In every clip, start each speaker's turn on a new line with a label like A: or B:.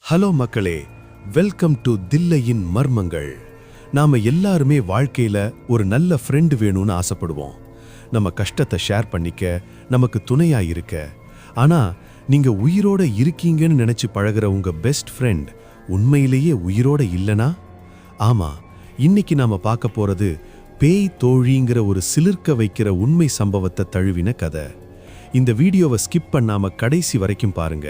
A: Hello மக்களே, welcome to தில்லையின் மர்மங்கள். நாம எல்லாருமே வாழ்க்கையில ஒரு நல்ல ஃப்ரெண்டு வேணும்னு ஆசைப்படுவோம். நம்ம கஷ்டத்தை ஷேர் பண்ணிக்க, நமக்கு துணையா இருக்க. ஆனா நீங்க உயிரோட இருக்கீங்கன்னு நினைச்சு பழகுற உங்க பெஸ்ட் ஃப்ரெண்ட் உண்மையிலேயே உயிரோட இல்லனா? ஆமா, இன்னைக்கு நாம பார்க்க போறது பேய் தோழிங்கிற ஒரு சிலிர்க்க வைக்கிற உண்மை சம்பவத்தை தழுவின கதை. இந்த வீடியோவை ஸ்கிப் பண்ணாம கடைசி வரைக்கும் பாருங்க.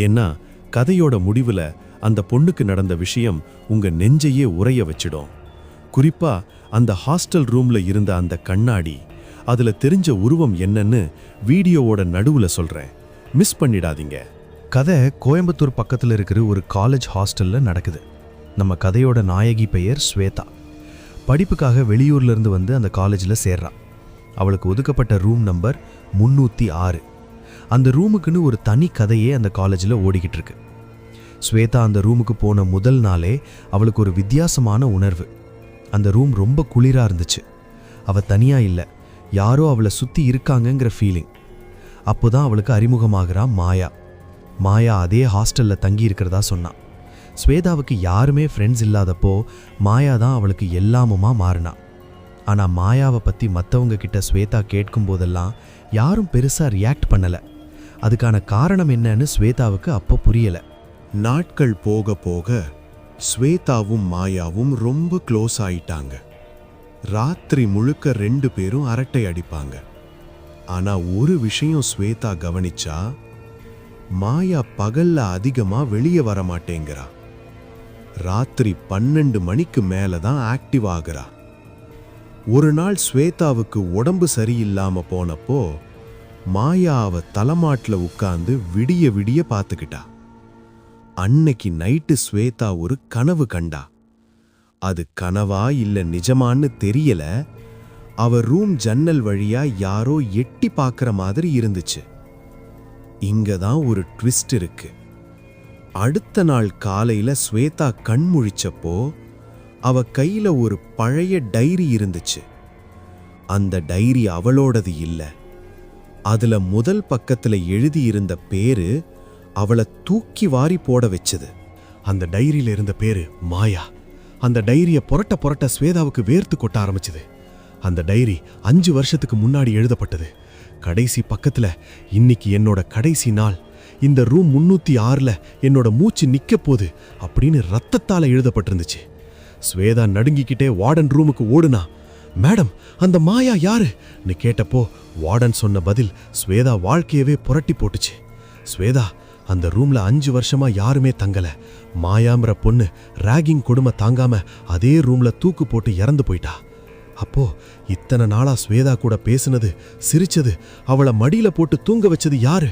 A: ஏன்னா கதையோட முடிவுல அந்த பொண்ணுக்கு நடந்த விஷயம் உங்க நெஞ்சையே உறைய வச்சிடும். குறிப்பா அந்த ஹாஸ்டல் ரூம்ல இருந்த அந்த கண்ணாடி, அதுல தெரிஞ்ச உருவம் என்னன்னு வீடியோவோட நடுவுல சொல்றேன். மிஸ் பண்ணிடாதீங்க.
B: கதை கோயம்புத்தூர் பக்கத்துல இருக்கிற ஒரு காலேஜ் ஹாஸ்டல்ல நடக்குது. நம்ம கதையோட நாயகி பெயர் ஸ்வேதா. படிப்புக்காக வெளியூர்ல இருந்து வந்து அந்த காலேஜில் சேர்றா. அவளுக்கு ஒதுக்கப்பட்ட ரூம் நம்பர் 306. அந்த ரூமுக்குன்னு ஒரு தனி கதையே அந்த காலேஜில் ஓடிக்கிட்டு இருக்கு. ஸ்வேதா அந்த ரூமுக்கு போன முதல் நாளே அவளுக்கு ஒரு வித்தியாசமான உணர்வு. அந்த ரூம் ரொம்ப குளிராக இருந்துச்சு. அவள் தனியாக இல்லை, யாரோ அவளை சுற்றி இருக்காங்கங்கிற ஃபீலிங். அப்போதான் அவளுக்கு அறிமுகமாகிறா மாயா. மாயா அதே ஹாஸ்டலில் தங்கி இருக்கிறதா சொன்னான். ஸ்வேதாவுக்கு யாருமே ஃப்ரெண்ட்ஸ் இல்லாதப்போ மாயா தான் அவளுக்கு எல்லாமுமா மாறினா. ஆனால் மாயாவை பற்றி மற்றவங்க கிட்ட ஸ்வேதா கேட்கும் போதெல்லாம் யாரும் பெருசாக ரியாக்ட் பண்ணலை. அதுக்கான காரணம் என்னன்னு ஸ்வேதாவுக்கு அப்போ புரியலை.
A: நாட்கள் போக போக ஸ்வேதாவும் மாயாவும் ரொம்ப க்ளோஸ் ஆயிட்டாங்க. ராத்திரி முழுக்க 2 பேரும் அரட்டை அடிப்பாங்க. ஆனா ஒரு விஷயம் ஸ்வேதா கவனிச்சா, மாயா பகல்ல அதிகமா வெளியே வர மாட்டேங்கிறா. ராத்திரி 12 மணிக்கு மேல தான் ஆக்டிவ் ஆகுறா. ஒரு நாள் ஸ்வேதாவுக்கு உடம்பு சரியில்லாம போனப்போ மாயா அவ தலைமாட்டில் உட்கார்ந்து விடிய விடிய பார்த்துக்கிட்டா. அன்னைக்கு நைட்டு ஸ்வேதா ஒரு கனவு கண்டா. அது கனவா இல்ல நிஜமான்னு தெரியல. அவ ரூம் ஜன்னல் வழியா யாரோ எட்டி பார்க்கிற மாதிரி இருந்துச்சு. இங்கதான் ஒரு ட்விஸ்ட் இருக்கு. அடுத்த நாள் காலையில ஸ்வேதா கண் முழிச்சப்போ அவ கையில ஒரு பழைய டைரி இருந்துச்சு. அந்த டைரி அவளோடது இல்ல. அதுல முதல் பக்கத்துல எழுதியிருந்த பேரு அவளை தூக்கி வாரி போட வச்சது.
B: அந்த டைரியில இருந்த பேரு மாயா. அந்த டைரியை புரட்ட புரட்ட ஸ்வேதாவுக்கு வேர்த்து கொட்ட ஆரம்பிச்சது. அந்த டைரி 5 வருஷத்துக்கு முன்னாடி எழுதப்பட்டது. கடைசி பக்கத்துல, இன்னைக்கு என்னோட கடைசி நாள், இந்த ரூம் 306ல என்னோட மூச்சு நிக்க போது அப்படின்னு ரத்தத்தால எழுதப்பட்டிருந்துச்சு. ஸ்வேதா நடுங்கிக்கிட்டே வார்டன் ரூமுக்கு ஓடுனா. மேடம், அந்த மாயா யாருன்னு கேட்டப்போ வார்டன் சொன்ன பதில் ஸ்வேதா வாழ்க்கையவே புரட்டி போட்டுச்சு. ஸ்வேதா, அந்த ரூம்ல 5 வருஷமா யாருமே தங்கல. மாயாம்ற பொண்ணு ராகிங் கொடுமை தாங்காம அதே ரூம்ல தூக்கு போட்டு இறந்து போயிட்டா. அப்போ இத்தனை நாளா ஸ்வேதா கூட பேசுனது, சிரிச்சது, அவளை மடியில போட்டு தூங்க வச்சது யாரு?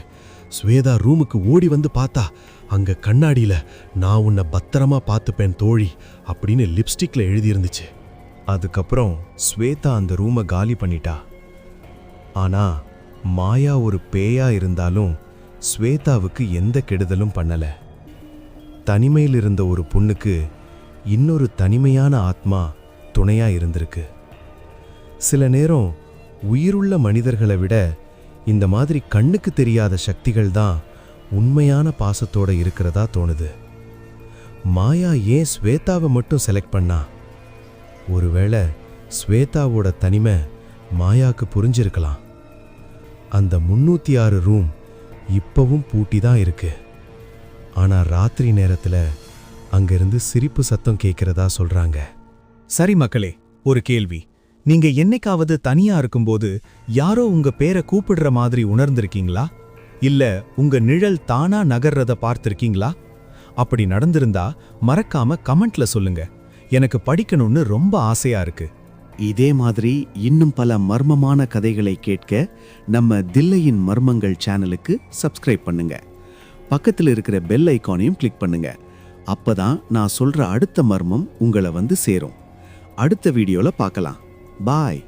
B: ஸ்வேதா ரூமுக்கு ஓடி வந்து பார்த்தா, அங்க கண்ணாடியில நான் உன்னை பத்திரமா பார்த்துப்பேன் தோழி அப்படின்னு லிப்ஸ்டிக்ல எழுதியிருந்துச்சு. அதுக்கப்புறம் ஸ்வேதா அந்த ரூமை காலி பண்ணிட்டா. ஆனா மாயா ஒரு பேயா இருந்தாலும் ஸ்வேதாவுக்கு எந்த கெடுதலும் பண்ணல. தனிமையில் இருந்த ஒரு பொண்ணுக்கு இன்னொரு தனிமையான ஆத்மா துணையா இருந்திருக்கு. சில நேரம் உயிருள்ள மனிதர்களை விட இந்த மாதிரி கண்ணுக்கு தெரியாத சக்திகள் தான் உண்மையான பாசத்தோட இருக்கிறதா தோணுது. மாயா ஏன் ஸ்வேதாவை மட்டும் செலக்ட் பண்ணா? ஒருவேளை ஸ்வேதாவோட தனிமை மாயாக்கு புரிஞ்சிருக்கலாம். அந்த 306 ரூம் இப்பவும் பூட்டி தான் இருக்கு. ஆனா ராத்திரி நேரத்துல அங்கிருந்து சிரிப்பு சத்தம் கேட்கிறதா சொல்றாங்க.
C: சரி மக்களே, ஒரு கேள்வி. நீங்க என்னைக்காவது தனியா இருக்கும்போது யாரோ உங்க பேரை கூப்பிடுற மாதிரி உணர்ந்திருக்கீங்களா? இல்ல உங்க நிழல் தானா நகர்றத பார்த்திருக்கீங்களா? அப்படி நடந்திருந்தா மறக்காம கமெண்ட்ல சொல்லுங்க. எனக்கு படிக்கணும்னு ரொம்ப ஆசையா இருக்கு.
D: இதே மாதிரி இன்னும் பல மர்மமான கதைகளை கேட்க நம்ம தில்லையின் மர்மங்கள் சேனலுக்கு சப்ஸ்கிரைப் பண்ணுங்க. பக்கத்தில் இருக்கிற பெல் ஐகானையும் கிளிக் பண்ணுங்க. அப்பதான் நான் சொல்ற அடுத்த மர்மம் உங்களை வந்து சேரும். அடுத்த வீடியோல பார்க்கலாம். பாய்.